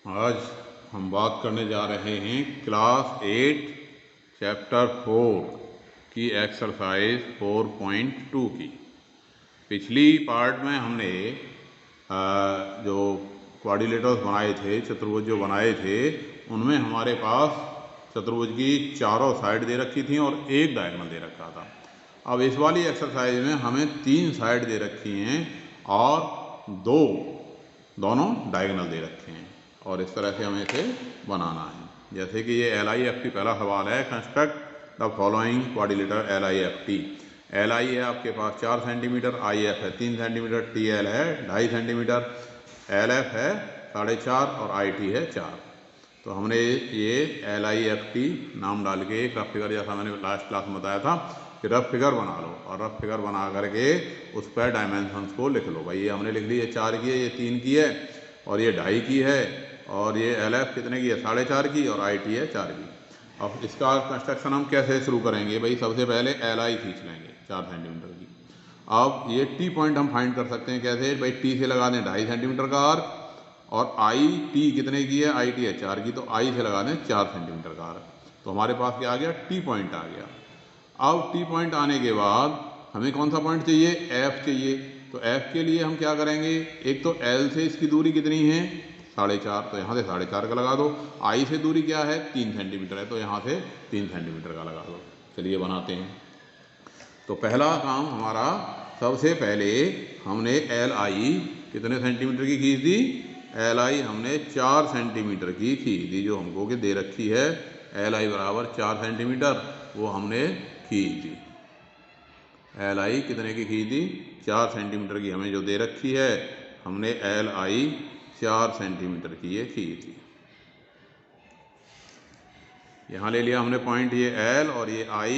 आज हम बात करने जा रहे हैं क्लास 8 चैप्टर 4 की एक्सरसाइज 4.2 की। पिछली पार्ट में हमने जो क्वाड्रिलेटर्स बनाए थे, चतुर्भुज जो बनाए थे, उनमें हमारे पास चतुर्भुज की चारों साइड दे रखी थी और एक डायगोनल दे रखा था। अब इस वाली एक्सरसाइज में हमें 3 साइड दे रखी हैं और दोनों डायगोनल दे रखे हैं और इस तरह से हमें इसे बनाना है। जैसे कि ये LIFT पहला सवाल है, construct the following quadrilateral LIFT। LI है आपके पास 4 सेंटीमीटर, IF है 3 सेंटीमीटर, TL है 2.5 सेंटीमीटर, LF है 4.5 और IT है 4। तो हमने ये LIFT नाम डाल के एक रफ फिगर, जैसा मैंने लास्ट क्लास में बताया था कि रफ फिगर बना लो और रफ फिगर बना करके उस पर डायमेंशंस को लिख लो। भाई ये हमने लिख ली, ये 4 की है, ये 3 की है और ये 2.5 की है और ये LF कितने की है 4.5 की और IT है 4 की। अब इसका कंस्ट्रक्शन हम कैसे शुरू करेंगे? भाई सबसे पहले LI खींच लेंगे 4 सेंटीमीटर की। अब ये T पॉइंट हम फाइंड कर सकते हैं कैसे? भाई T से लगा दें 2.5 सेंटीमीटर का आर्क और IT कितने की है? IT है 4 की, तो I से लगा दें 4 सेंटीमीटर का आर्क। तो हमारे पास क्या आ गया? T पॉइंट आ गया। अब T पॉइंट आने के बाद हमें कौन सा पॉइंट चाहिए? F चाहिए। तो F के लिए हम क्या करेंगे? एक तो L से इसकी दूरी कितनी है? 4.5, तो यहाँ से 4.5 का लगा दो। I से दूरी क्या है? 3 सेंटीमीटर है, तो यहाँ से 3 सेंटीमीटर का लगा दो। चलिए बनाते हैं। तो पहला काम हमारा, सबसे पहले हमने LI कितने सेंटीमीटर की खींच दी? LI हमने 4 सेंटीमीटर की खींच दी, जो हमको कि दे रखी है LI बराबर 4 सेंटीमीटर, वो हमने खींच दी। LI कितने की खींच दी? 4 सेंटीमीटर की हमें जो दे रखी है, हमने LI 4 सेंटीमीटर की ये खींच दी। यहाँ ले लिया हमने पॉइंट, ये L और ये I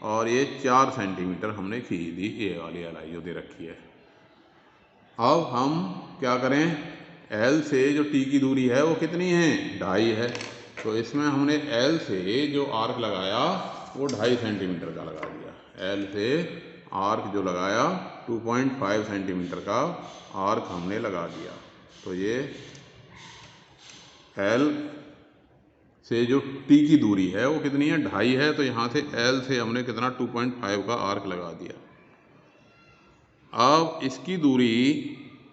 और ये 4 सेंटीमीटर हमने खींच दी, ये वाली LI जो दे रखी है। अब हम क्या करें? L से जो T की दूरी है वो कितनी है? 2.5 है। तो इसमें हमने L से जो आर्क लगाया वो 2.5 सेंटीमीटर का लगा दिया। L से आर्क जो लगाया 2.5 सेंटीमीटर का आर्क हमने लगा दिया। तो ये L से जो T की दूरी है वो कितनी है? 2.5 है। तो यहाँ से L से हमने कितना? 2.5 का आर्क लगा दिया। अब इसकी दूरी,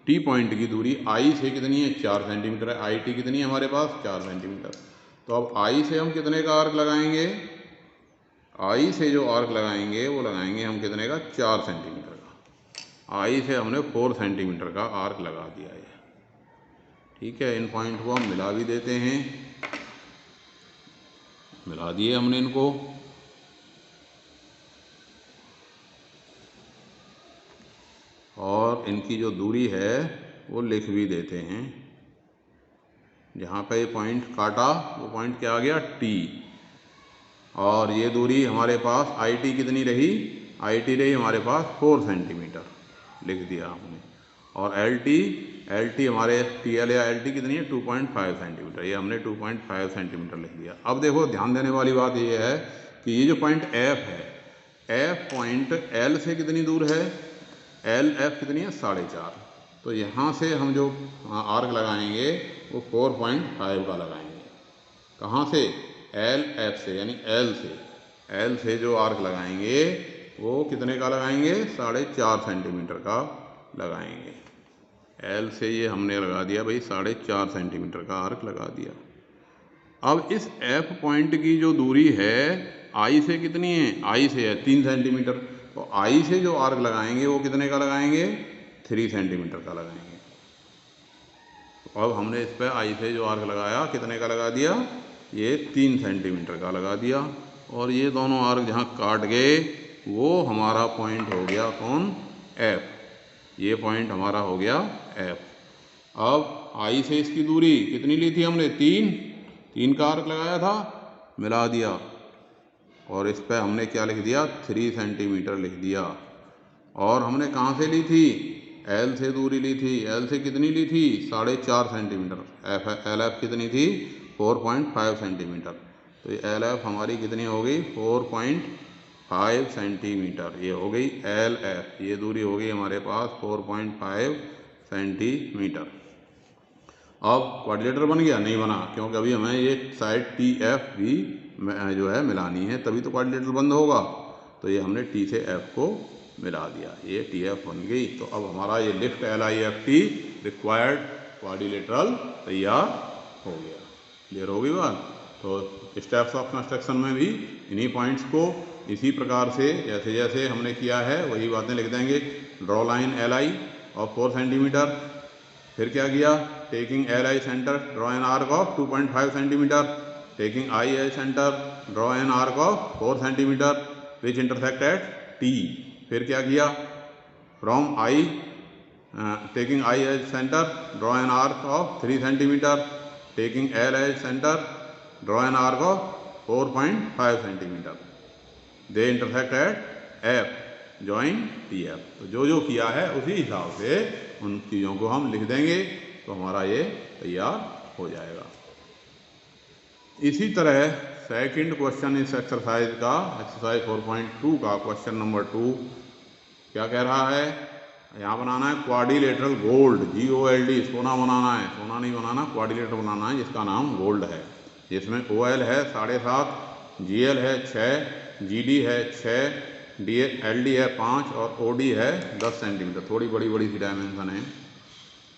T पॉइंट की दूरी I से कितनी है? 4 सेंटीमीटर है। IT कितनी है हमारे पास? 4 सेंटीमीटर। तो अब I से हम कितने का आर्क लगाएंगे? I से जो आर्क लगाएंगे वो लगाएंगे हम कितने का? 4 सेंटीमीटर का। I से हमने 4 सेंटीमीटर का आर्क लगा दिया है। ठीक है, इन पॉइंट को हम मिला भी देते हैं। मिला दिए हमने इनको। और इनकी जो दूरी है वो लिख भी देते हैं। जहाँ पे ये पॉइंट काटा वो पॉइंट क्या आ गया? T। और ये दूरी हमारे पास IT कितनी रही? IT रही हमारे पास 4 सेंटीमीटर, लिख दिया हमने। और LT हमारे TL या LT कितनी है? 2.5 सेंटीमीटर, ये हमने 2.5 सेंटीमीटर लिख दिया। अब देखो, ध्यान देने वाली बात ये है कि ये जो पॉइंट F है, F पॉइंट L से कितनी दूर है? LF कितनी है? 4.5। तो यहाँ से हम जो आर्क लगाएंगे वो 4.5 का लगाएंगे। कहाँ से? LF से, यानी L से जो आर्क लगाएंगे वो कितने का लगाएंगे? 4.5 सेंटीमीटर का लगाएंगे। L से ये हमने लगा दिया भाई 4.5 सेंटीमीटर का आर्क लगा दिया। अब इस F पॉइंट की जो दूरी है I से कितनी है? I से है 3 सेंटीमीटर। तो I से जो आर्क लगाएंगे वो कितने का लगाएंगे? 3 सेंटीमीटर का लगाएंगे। तो अब हमने इस पर I से जो आर्क लगाया कितने का लगा दिया? ये 3 सेंटीमीटर का लगा दिया। और ये दोनों आर्क जहाँ काट गए वो हमारा पॉइंट हो गया कौन? F। ये पॉइंट हमारा हो गया F। अब I से इसकी दूरी कितनी ली थी हमने? 3 का आर्क लगाया था, मिला दिया और इस पर हमने क्या लिख दिया? 3 सेंटीमीटर लिख दिया। और हमने कहाँ से ली थी? L से दूरी ली थी। L से कितनी ली थी? 4.5 सेंटीमीटर। LF कितनी थी? 4.5 सेंटीमीटर। तो ये LF हमारी कितनी हो गई? 4.5 सेंटीमीटर। ये हो गई LF। ये दूरी हो गई हमारे पास 4.5 सेंटीमीटर। अब क्वाड्रिलेटरल बन गया? नहीं बना, क्योंकि अभी हमें ये साइड टी एफ भी जो है मिलानी है, तभी तो क्वाड्रिलेटरल बंद होगा। तो ये हमने टी से एफ को मिला दिया, ये टी एफ बन गई। तो अब हमारा ये लिफ्ट LIFT रिक्वायर्ड क्वाड्रिलेटरल तैयार हो गया। क्लियर हो गई बात? तो स्टेप्स ऑफ कंस्ट्रक्शन में भी इन्हीं पॉइंट्स को इसी प्रकार से जैसे जैसे हमने किया है वही बातें लिख देंगे। Draw line LI of 4 centimetre, फिर क्या किया? Taking LI centre, draw an arc of 2.5 centimetre, taking I as centre, draw an arc of 4 centimetre which intersect at T। फिर क्या किया? From I taking I as centre, draw an arc of 3 centimetre, taking L as centre, draw an arc of 4.5 centimetre, they intersect at F, join TF। तो जो जो किया है उसी हिसाब से उन चीज़ों को हम लिख देंगे, तो हमारा ये तैयार हो जाएगा। इसी तरह सेकंड क्वेश्चन इस एक्सरसाइज का, एक्सरसाइज 4.2 का क्वेश्चन नंबर 2 क्या कह रहा है? यहाँ बनाना है क्वाड्रिलेटरल गोल्ड, GOLD, सोना बनाना है। सोना नहीं बनाना, क्वाड्रिलेटरल बनाना है जिसका नाम गोल्ड है, जिसमें OL है 7.5, GL है 6, GD है 6, LD है 5 और OD है 10 सेंटीमीटर। थोड़ी बड़ी बड़ी सी डायमेंशन है।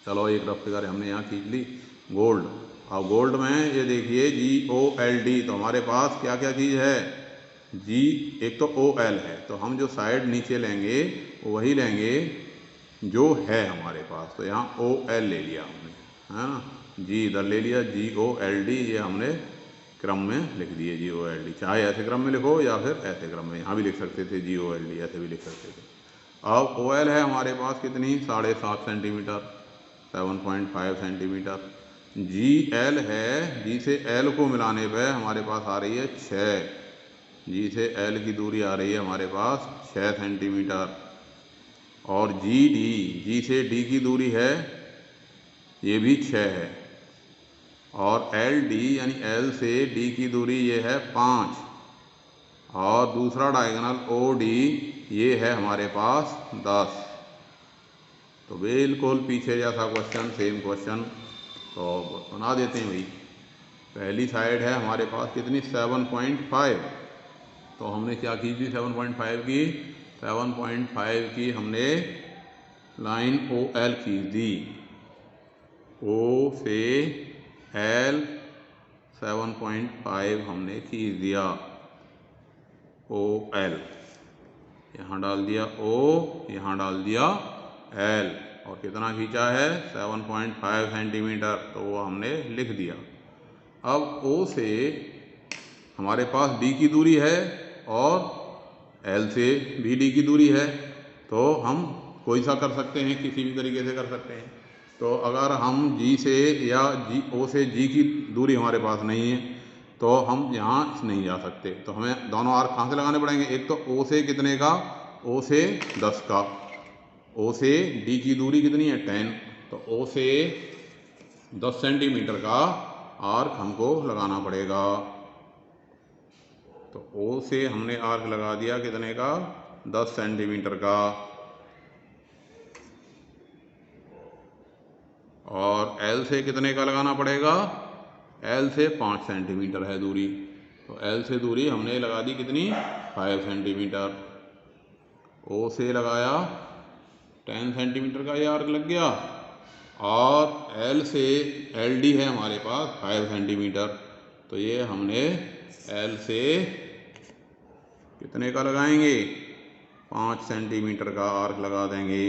चलो एक रफ फिगर हमने यहाँ खींच ली गोल्ड। अब गोल्ड में ये देखिए GOLD, तो हमारे पास क्या क्या चीज़ है? G, एक तो OL है, तो हम जो साइड नीचे लेंगे वही लेंगे जो है हमारे पास। तो यहाँ OL ले लिया हमने, है ना। G इधर ले लिया, GOLD, ये हमने क्रम में लिख दिए GOLD। चाहे ऐसे क्रम में लिखो या फिर ऐसे क्रम में, यहाँ भी लिख सकते थे GOLD, ऐसे भी लिख सकते थे। अब OL है हमारे पास कितनी? 7.5 सेंटीमीटर, 7.5 सेंटीमीटर। GL है, G से L को मिलाने पर हमारे पास आ रही है 6, G से L की दूरी आ रही है हमारे पास 6 सेंटीमीटर। और GD, G से D की दूरी है, ये भी 6 है। और LD यानी L से D की दूरी ये है 5, और दूसरा डायगोनल OD ये है हमारे पास 10। तो बिल्कुल पीछे जैसा क्वेश्चन, सेम क्वेश्चन, तो बना देते हैं भाई। पहली साइड है हमारे पास कितनी? 7.5। तो हमने क्या की थी? 7.5 की, 7.5 की हमने लाइन OL खींच दी। O से L 7.5 हमने खींच दिया। OL यहाँ डाल दिया O, यहाँ डाल दिया L, और कितना खींचा है? 7.5 सेंटीमीटर, तो वो हमने लिख दिया। अब O से हमारे पास D की दूरी है और L से भी D की दूरी है, तो हम कोई सा कर सकते हैं, किसी भी तरीके से कर सकते हैं। तो अगर हम G से या O से G की दूरी हमारे पास नहीं है तो हम यहाँ नहीं जा सकते। तो हमें दोनों आर्क कहाँ से लगाने पड़ेंगे? एक तो O से कितने का? O से 10 का। O से D की दूरी कितनी है? 10। तो O से 10 सेंटीमीटर का आर्क हमको लगाना पड़ेगा। तो O से हमने आर्क लगा दिया कितने का? 10 सेंटीमीटर का। और L से कितने का लगाना पड़ेगा? L से 5 सेंटीमीटर है दूरी, तो L से दूरी हमने लगा दी कितनी? 5 सेंटीमीटर। O से लगाया 10 सेंटीमीटर का ये आर्क लग गया, और L से LD है हमारे पास 5 सेंटीमीटर, तो ये हमने L से कितने का लगाएंगे? 5 सेंटीमीटर का आर्क लगा देंगे।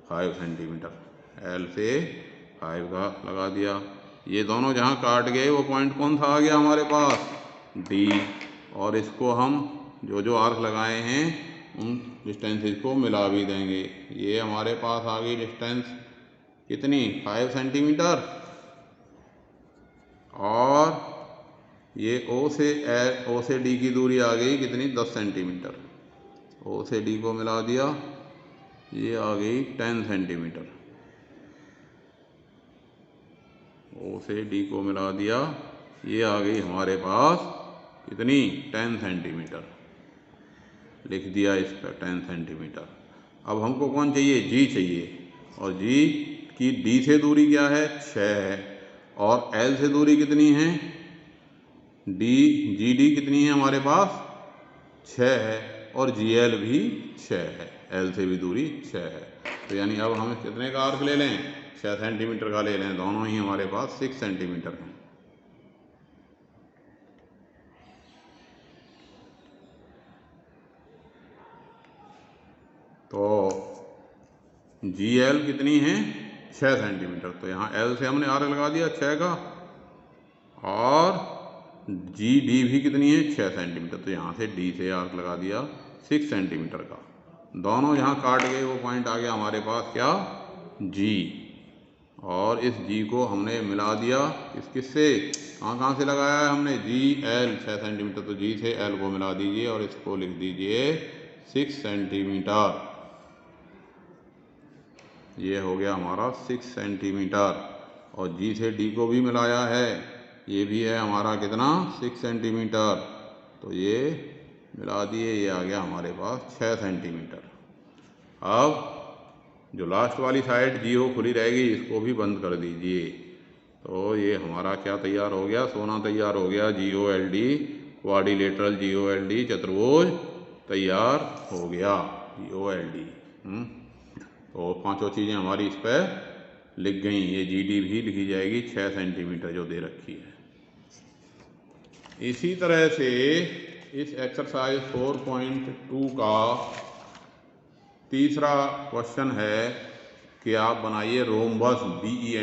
5 सेंटीमीटर L से 5 का लगा दिया। ये दोनों जहाँ काट गए वो पॉइंट कौन सा आ गया हमारे पास? D। और इसको हम जो जो आर्क लगाए हैं उन डिस्टेंसेस को मिला भी देंगे। ये हमारे पास आ गई डिस्टेंस कितनी? 5 सेंटीमीटर। और ये O से D की दूरी आ गई कितनी? 10 सेंटीमीटर। O से D को मिला दिया, ये आ गई 10 सेंटीमीटर। O से D को मिला दिया, ये आ गई हमारे पास कितनी? 10 सेंटीमीटर। लिख दिया इस पर 10 सेंटीमीटर। अब हमको कौन चाहिए? G चाहिए, और G कि डी से दूरी क्या है 6 है, और एल से दूरी कितनी है जी डी कितनी है हमारे पास 6 है, और जी एल भी 6 है, एल से भी दूरी 6 है। तो यानी अब हम कितने का आर्क ले लें 6 सेंटीमीटर का ले लें, दोनों ही हमारे पास 6 सेंटीमीटर हैं। तो जी एल कितनी है 6 सेंटीमीटर, तो यहाँ एल से हमने आर्क लगा दिया 6 का, और जी डी भी कितनी है 6 सेंटीमीटर, तो यहाँ से डी से आर्क लगा दिया 6 सेंटीमीटर का। दोनों जहाँ काट गए वो पॉइंट आ गया हमारे पास क्या जी, और इस जी को हमने मिला दिया किससे कहाँ से लगाया है हमने जी एल 6 सेंटीमीटर, तो जी से एल को मिला दीजिए और इसको लिख दीजिए 6 सेंटीमीटर। ये हो गया हमारा 6 सेंटीमीटर, और जी से डी को भी मिलाया है, ये भी है हमारा कितना 6 सेंटीमीटर, तो ये मिला दिए, ये आ गया हमारे पास 6 सेंटीमीटर। अब जो लास्ट वाली साइड जी हो खुली रहेगी इसको भी बंद कर दीजिए, तो ये हमारा क्या तैयार हो गया सोना तैयार हो गया, जी ओ एल डी क्वाड्रिलेटरल जी ओ एल डी चतुर्भुज तैयार हो गया, जी ओ एल डी। तो पांचों चीज़ें हमारी इस पर लिख गई, ये जी डी भी लिखी जाएगी 6 सेंटीमीटर जो दे रखी है। इसी तरह से इस एक्सरसाइज 4.2 का तीसरा क्वेश्चन है कि आप बनाइए rhombus B E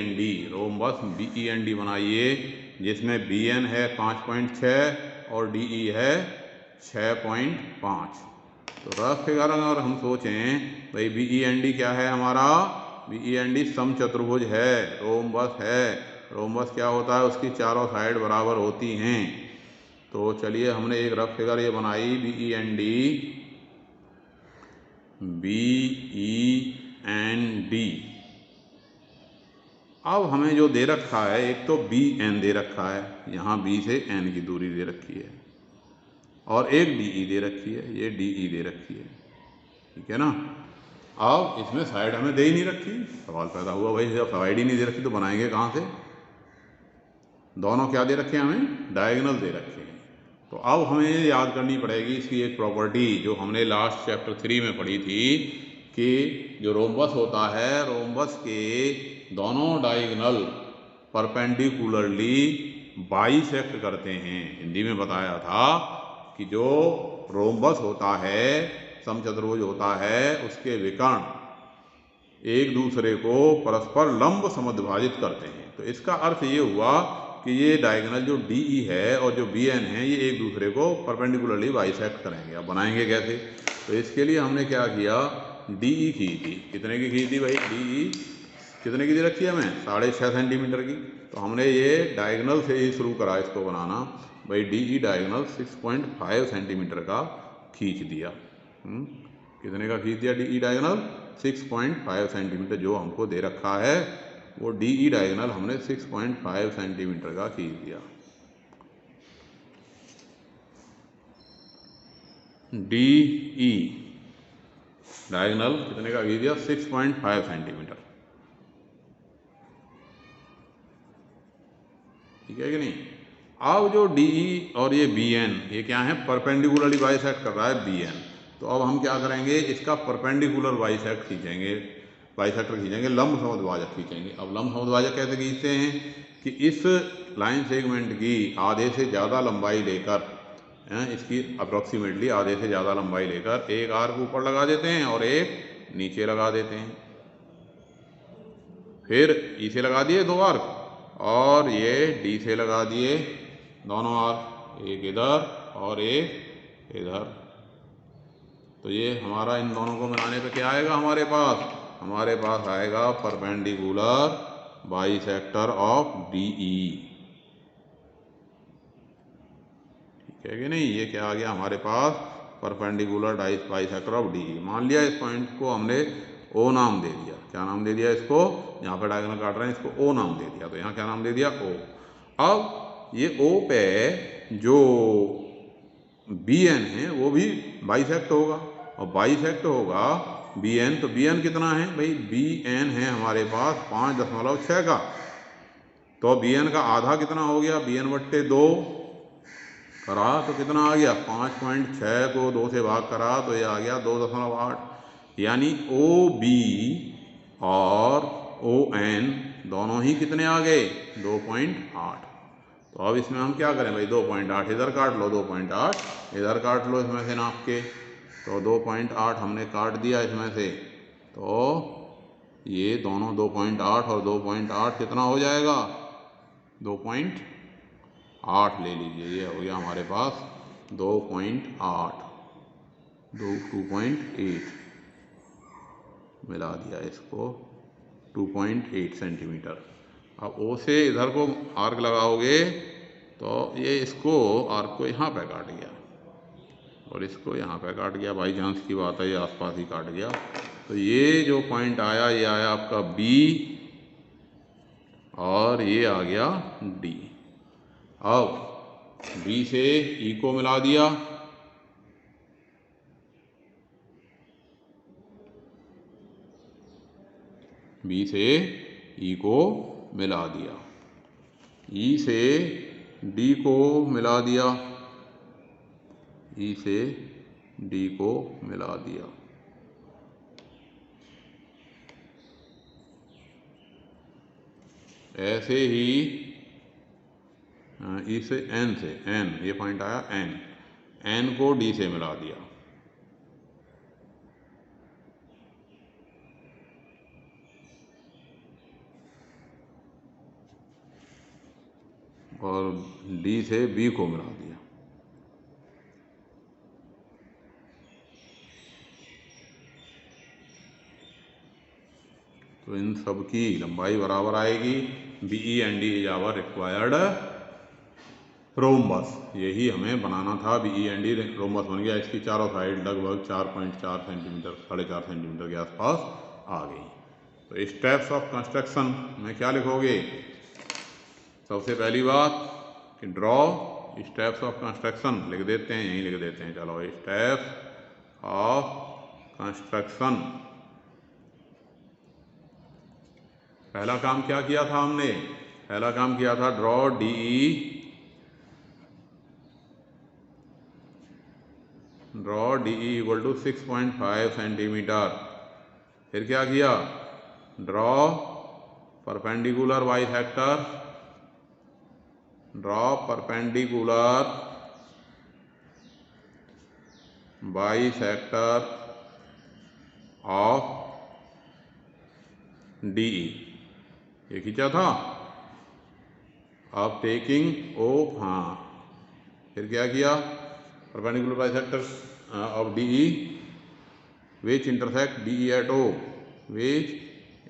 N D बनाइए, जिसमें बी एन है 5.6 और डी ई है 6.5। तो रफ फिगर अगर हम सोचें भाई बी ई एन डी क्या है हमारा, बी ई एन डी समचतुर्भुज है, रोम्बस है। रोम्बस क्या होता है, उसकी चारों साइड बराबर होती हैं। तो चलिए हमने एक रफ फिगर ये बनाई, बी ई एन डी। अब हमें जो दे रखा है, एक तो बी एन दे रखा है, यहाँ बी से एन की दूरी दे रखी है, और एक डी ई दे रखी है, ये डी ई दे रखी है, ठीक है ना। अब इसमें साइड हमें दे ही नहीं रखी, सवाल पैदा हुआ भाई जब साइड ही नहीं दे रखी तो बनाएंगे कहाँ से। दोनों क्या दे रखे हैं हमें, डायगोनल दे रखे हैं। तो अब हमें याद करनी पड़ेगी इसकी एक प्रॉपर्टी जो हमने लास्ट चैप्टर 3 में पढ़ी थी, कि जो रोम्बस होता है, रोम्बस के दोनों डायगोनल परपेंडिकुलरली बाइसेक्ट करते हैं। हिंदी में बताया था कि जो रोम्बस होता है, समचतुर्भुज होता है, उसके विकर्ण एक दूसरे को परस्पर लंब समद्विभाजित करते हैं। तो इसका अर्थ ये हुआ कि ये डायगोनल जो डी ई है और जो बी एन है, ये एक दूसरे को परपेंडिकुलरली बाइसेक्ट करेंगे। अब बनाएंगे कैसे, तो इसके लिए हमने क्या किया, डी ई खींच दी। कितने की खींच दी भाई, डी ई कितने की दे रखी है हमें 6.5 सेंटीमीटर की। तो हमने ये डायगोनल से ही शुरू करा इसको बनाना, भाई डी ई डायगोनल 6.5 सेंटीमीटर का खींच दिया। कितने का खींच दिया डी ई डायगोनल 6.5 सेंटीमीटर जो हमको दे रखा है, वो डी ई डायगोनल हमने 6.5 सेंटीमीटर का खींच दिया। डी ई डायगोनल कितने का खींच दिया 6.5 सेंटीमीटर, ठीक है कि नहीं। अब जो डी ई और ये बी एन, ये क्या है, परपेंडिकुलरली बाइसेक्ट कर रहा है बी एन। तो अब हम क्या करेंगे, इसका परपेंडिकुलर बाइसेक्ट खींचेंगे, बाइसेक्टर खींचेंगे, लंब समद्विभाजक खींचेंगे। अब लंब समद्विभाजक कैसे खींचते हैं कि इस लाइन सेगमेंट की आधे से ज़्यादा लंबाई लेकर, इसकी अप्रॉक्सीमेटली आधे से ज़्यादा लंबाई लेकर एक आर्क ऊपर लगा देते हैं और एक नीचे लगा देते हैं। फिर ई से लगा दिए 2 आर्क, और ये डी से लगा दिए दोनों आर्क, एक इधर और एक इधर। तो ये हमारा इन दोनों को मिलाने पे क्या आएगा हमारे पास आएगा perpendicular bisector of D E, ठीक है कि नहीं। ये क्या आ गया हमारे पास, perpendicular bisector of D E. मान लिया इस पॉइंट को हमने ओ नाम दे दिया, क्या नाम दे दिया इसको, यहाँ पर डायगोनल काट रहे हैं इसको ओ नाम दे दिया, तो यहाँ क्या नाम दे दिया ओ। अब ये ओ पे जो बी एन है वो भी बाइसेक्ट होगा, और बाइसेक्ट होगा बी एन, तो बी एन कितना है भाई, बी एन है हमारे पास 5.6 का, तो बी एन का आधा कितना हो गया, बी एन बट्टे 2 करा तो कितना आ गया, 5.6 को 2 से भाग करा तो ये आ गया 2.8, यानी ओ बी और ओ एन दोनों ही कितने आ गए, 2.8। तो अब इसमें हम क्या करें भाई, 2.8 इधर काट लो, 2.8 इधर काट लो इसमें से नाप के, तो 2.8 हमने काट दिया इसमें से, तो ये दोनों 2.8 और 2.8 कितना हो जाएगा, 2.8 ले लीजिए, ये हो गया हमारे पास 2.8, 2.8 मिला दिया इसको, 2.8 सेंटीमीटर। अब ओ से इधर को आर्क लगाओगे तो ये इसको आर्क को यहाँ पे काट गया और इसको यहाँ पे काट गया, बाई चांस की बात है ये आसपास ही काट गया, तो ये जो पॉइंट आया ये आया आपका बी और ये आ गया डी। अब बी से ई को मिला दिया, बी से ई को मिला दिया, ई से डी को मिला दिया, ई से डी को मिला दिया, ऐसे ही ई से एन, से एन, ये पॉइंट आया एन, एन को डी से मिला दिया, और डी से बी को मिला दिया। तो इन सब की लंबाई बराबर आएगी, B E and D is our required rhombus, यही हमें बनाना था, B E and D rhombus बन गया, इसकी चारों साइड लगभग 4.4 सेंटीमीटर, 4.5 सेंटीमीटर के आसपास आ गई। तो स्टेप्स ऑफ कंस्ट्रक्शन में क्या लिखोगे, सबसे पहली बात कि ड्रॉ स्टेप्स ऑफ कंस्ट्रक्शन लिख देते हैं, यहीं लिख देते हैं, चलो स्टेप्स ऑफ कंस्ट्रक्शन। पहला काम क्या किया था हमने, पहला काम किया था draw DE, draw DE equal to 6.5 centimetre. फिर क्या किया, draw perpendicular bisector, draw perpendicular bisector of DE, ये खींचा था। अब टेकिंग ओ, हाँ फिर क्या किया, perpendicular bisector of DE which intersect DE at O, which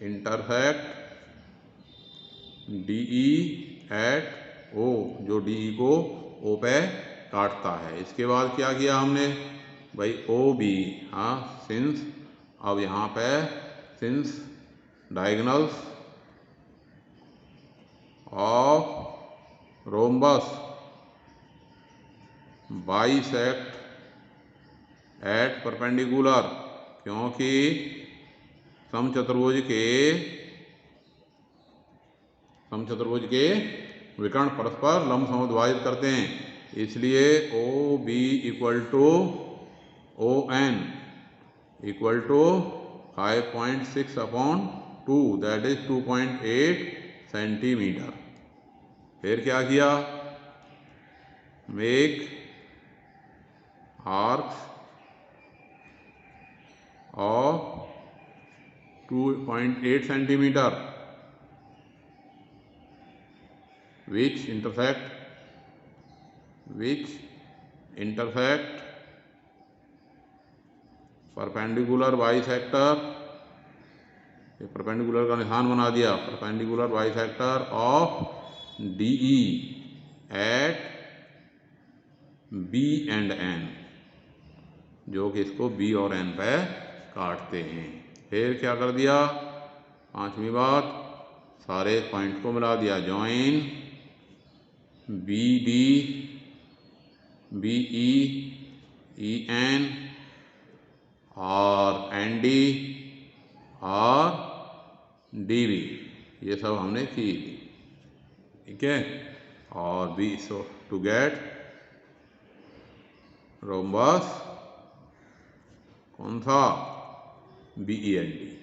intersect DE at O, जो डीई को ओ पे काटता है। इसके बाद क्या किया हमने भाई, ओ बी, हाँ सिंस, अब यहाँ पे since diagonals of rhombus bisect at perpendicular, क्योंकि समचतुर्भुज के विकर्ण परस्पर लंब समद्वाहित करते हैं, इसलिए O B equal to O N equal to 5.6/2, that is 2.8 centimetre. फिर क्या किया, make arcs of 2.8 centimetre which intersect perpendicular bisector, ये परपेंडिकुलर का निशान बना दिया, perpendicular bisector of DE at B and N, जो कि इसको बी और एन पे काटते हैं। फिर क्या कर दिया, पांचवी बात, सारे पॉइंट को मिला दिया, join B D, B E, E N और एन डी और डी बी, ये सब हमने की, ठीक है। और B, so to get rhombus कौन सा, बी ई एन डी।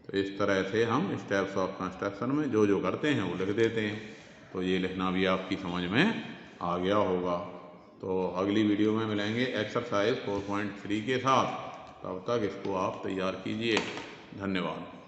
तो इस तरह से हम स्टेप्स ऑफ कंस्ट्रक्शन में जो जो करते हैं वो लिख देते हैं। तो ये लिखना भी आपकी समझ में आ गया होगा। तो अगली वीडियो में मिलेंगे एक्सरसाइज 4.3 के साथ। तब तक इसको आप तैयार कीजिए। धन्यवाद।